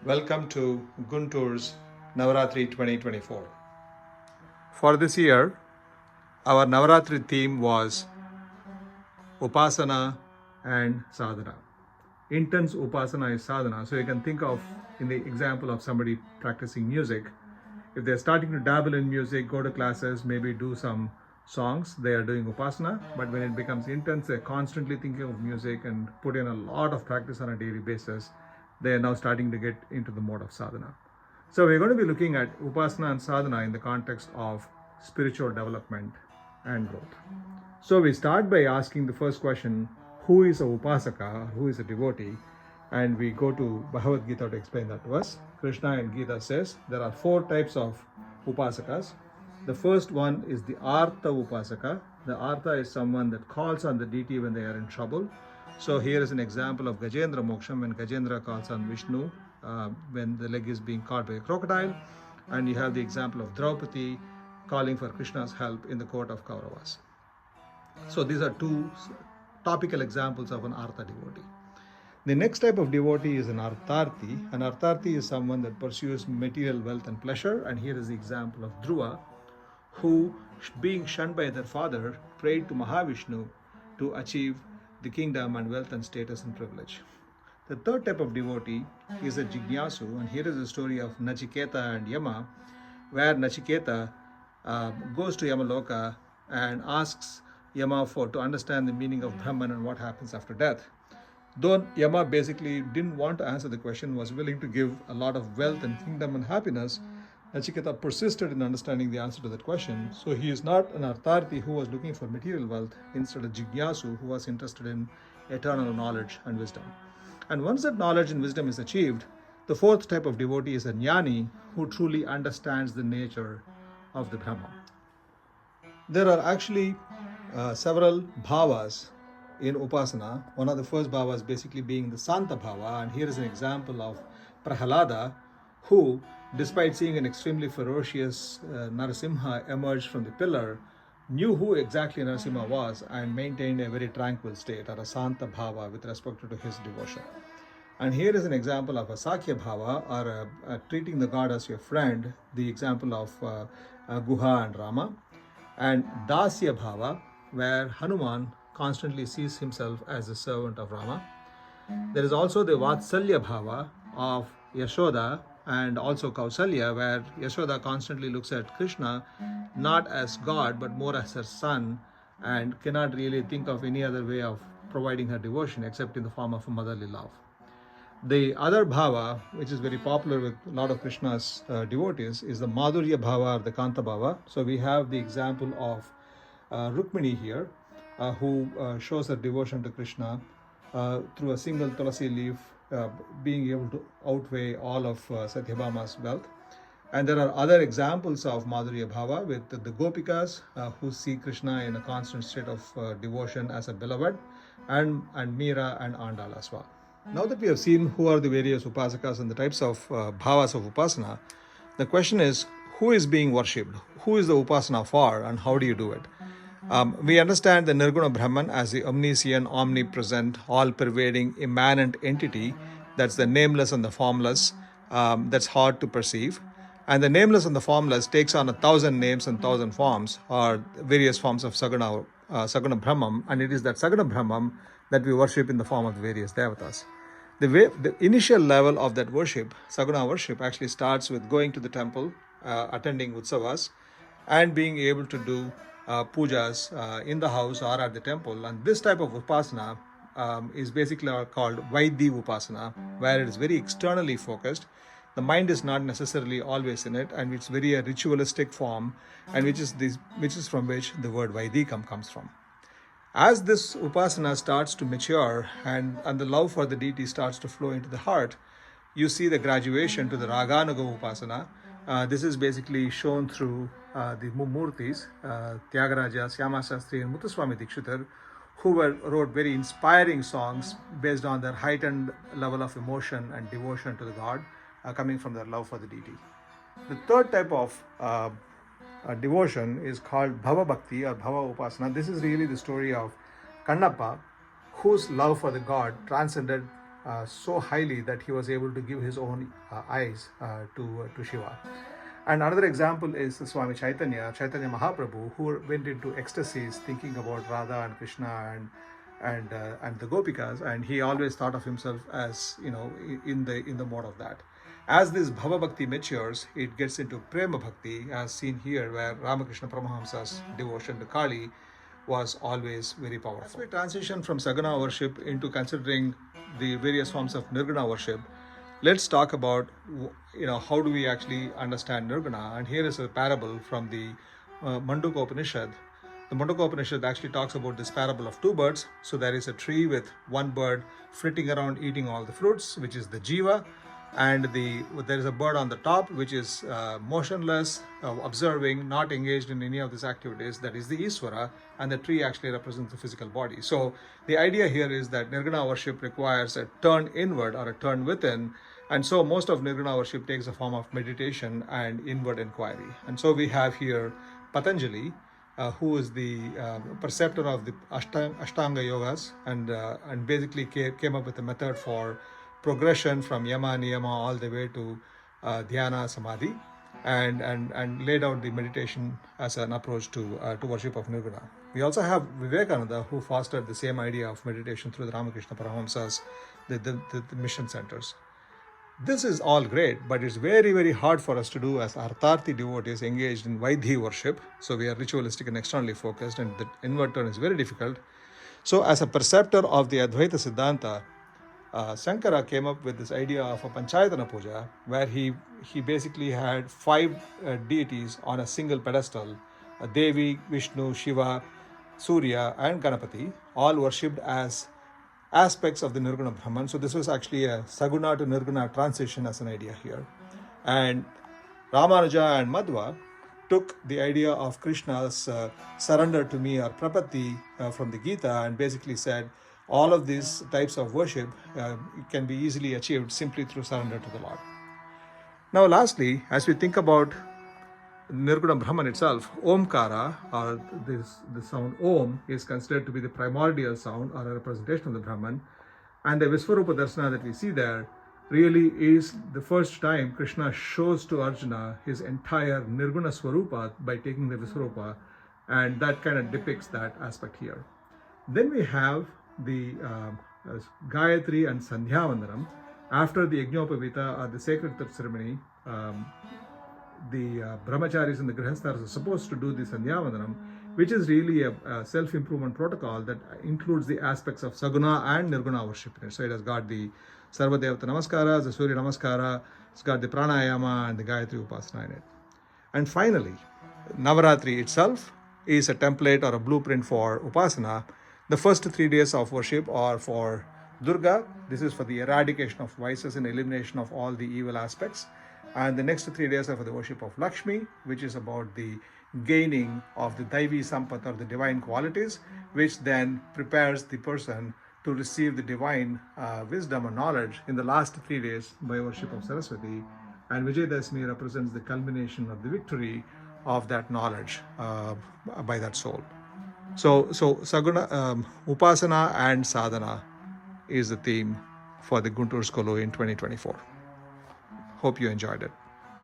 Welcome to Guntur's navarAthri 2024. For this year, our navarAthri theme was upAsana and sAdhanA. Intense upAsana is sadhana. So you can think of in the example of somebody practicing music. If they're starting to dabble in music, go to classes, maybe do some songs, they are doing upAsana. But when it becomes intense, they're constantly thinking of music and put in a lot of practice on a daily basis. They are now starting to get into the mode of sadhana. So we're going to be looking at upAsana and sadhana in the context of spiritual development and growth. So we start by asking the first question, who is a upAsaka, who is a devotee? And we go to Bhagavad Gita to explain that to us. Krishna in Gita says there are 4 types of upasakas. The first one is the Artha upasaka. The Artha is someone that calls on the deity when they are in trouble. So here is an example of Gajendra Moksham, when Gajendra calls on Vishnu when the leg is being caught by a crocodile. And you have the example of Draupadi calling for Krishna's help in the court of Kauravas. So these are 2 topical examples of an Artha devotee. The next type of devotee is an Artharthi. An Artharthi is someone that pursues material wealth and pleasure. And here is the example of Dhruva, who, being shunned by their father, prayed to Mahavishnu to achieve the kingdom and wealth and status and privilege. The third type of devotee is a Jignasu, and here is the story of Nachiketa and Yama, where Nachiketa goes to Yamaloka and asks Yama to understand the meaning of Brahman and what happens after death. Though Yama basically didn't want to answer the question, was willing to give a lot of wealth and kingdom and happiness, Nachiketa persisted in understanding the answer to that question. So he is not an Artharthi who was looking for material wealth, instead a Jignasu who was interested in eternal knowledge and wisdom. And once that knowledge and wisdom is achieved, the fourth type of devotee is a Jnani who truly understands the nature of the Brahman. There are actually several bhavas in upasana. One of the first bhavas basically being the Santa bhava, and here is an example of Prahalada, who, despite seeing an extremely ferocious Narasimha emerge from the pillar, knew who exactly Narasimha was and maintained a very tranquil state, or a Santa bhava, with respect to his devotion. And here is an example of a Sakya bhava, or treating the god as your friend, the example of Guha and Rama. And Dasya bhava, where Hanuman constantly sees himself as a servant of Rama. There is also the Vatsalya bhava of Yashoda and also Kausalya, where Yashoda constantly looks at Krishna not as God but more as her son, and cannot really think of any other way of providing her devotion except in the form of a motherly love. The other bhava, which is very popular with a lot of Krishna's devotees, is the Madhurya bhava or the Kanta bhava. So we have the example of Rukmini here, who shows her devotion to Krishna through a single tulasi leaf, being able to outweigh all of Satyabhama's wealth. And there are other examples of Madhurya bhava with the Gopikas who see Krishna in a constant state of devotion as a beloved, and Meera and Andal as well. Now that we have seen who are the various upasakas and the types of bhavas of upasana, the question is, who is being worshipped? Who is the upasana for, and how do you do it? We understand the nirguNa Brahman as the omniscient, omnipresent, all-pervading, immanent entity. That's the nameless and the formless. That's hard to perceive. And the nameless and the formless takes on 1,000 names and 1,000 forms, or various forms of saguna Brahman. And it is that saguna Brahman that we worship in the form of the various devatas. The initial level of that worship, saguna worship, actually starts with going to the temple, attending utsavas, and being able to do pujas in the house or at the temple. And this type of upasana is basically called Vaidhi upasana, where it is very externally focused. The mind is not necessarily always in it, and it's very a ritualistic form, and which is from which the word Vaidhikam comes from. As this upasana starts to mature and the love for the deity starts to flow into the heart, you see the graduation to the Raganuga upasana. This is basically shown through the Murtis, Tyagaraja, Syama Shastri, and Muthuswami Dikshitar, who wrote very inspiring songs based on their heightened level of emotion and devotion to the god, coming from their love for the deity. The third type of devotion is called bhava bhakti or bhava upasana. This is really the story of Kannappa, whose love for the god transcended so highly that he was able to give his own eyes to Shiva. And another example is Swami Chaitanya Mahaprabhu, who went into ecstasies thinking about Radha and Krishna and the Gopikas, and he always thought of himself as, in the mode of that. As this bhava bhakti matures, it gets into prema bhakti, as seen here, where Ramakrishna Paramahamsa's devotion to Kali was always very powerful. As we transition from saguna worship into considering the various forms of nirguNa worship, let's talk about how do we actually understand nirguNa. And here is a parable from the Mandukya Upanishad. The Mandukya Upanishad actually talks about this parable of two birds. So there is a tree with one bird flitting around eating all the fruits, which is the jiva, and there is a bird on the top which is motionless, observing, not engaged in any of these activities, that is the Iswara, and the tree actually represents the physical body. So the idea here is that nirguNa worship requires a turn inward or a turn within, and so most of nirguNa worship takes a form of meditation and inward inquiry. And so we have here Patanjali, who is the preceptor of the Ashtanga yogas, and basically came up with a method for progression from yama niyama all the way to dhyana samadhi, and laid out the meditation as an approach to worship of nirguNa. We also have Vivekananda, who fostered the same idea of meditation through the Ramakrishna Paramahamsa's the mission centers. This is all great, but it's very, very hard for us to do as Artharthi devotees engaged in Vaidhi worship. So we are ritualistic and externally focused, and the inward turn is very difficult. So as a preceptor of the Advaita Siddhanta, Shankara came up with this idea of a Panchayatana Puja, where he basically had 5 deities on a single pedestal, Devi, Vishnu, Shiva, Surya and Ganapati, all worshipped as aspects of the nirguNa Brahman. So this was actually a saguna to nirguNa transition as an idea here. And Ramanuja and Madhva took the idea of Krishna's surrender to me or prapatti from the Gita, and basically said all of these types of worship can be easily achieved simply through surrender to the Lord. Now lastly, as we think about nirguNa Brahman itself, OmkAra, or the sound Om, is considered to be the primordial sound or a representation of the Brahman. And the Visvarupa Darsana that we see there really is the first time Krishna shows to Arjuna his entire nirguNa Swarupa by taking the Visvarupa, and that kind of depicts that aspect here. Then we have the Gayatri and sandhyAvandanam. After the Yajnopavita or the sacred ceremony, the brahmacharis and the grihasthas are supposed to do the sandhyAvandanam, which is really a self-improvement protocol that includes the aspects of saguna and nirguNa worship in it. So it has got the Sarva Devata Namaskara, the Surya Namaskara, it's got the Pranayama and the Gayatri Upasana in it. And finally, navarAthri itself is a template or a blueprint for upasana. The first 3 days of worship are for Durga. This is for the eradication of vices and elimination of all the evil aspects. And the next 3 days are for the worship of Lakshmi, which is about the gaining of the Daivi Sampat or the divine qualities, which then prepares the person to receive the divine wisdom and knowledge in the last 3 days by worship of Saraswati. And Vijayadashmi represents the culmination of the victory of that knowledge by that soul. So saguna, upasana and sadhana is the theme for the Guntur Kolu in 2024. Hope you enjoyed it.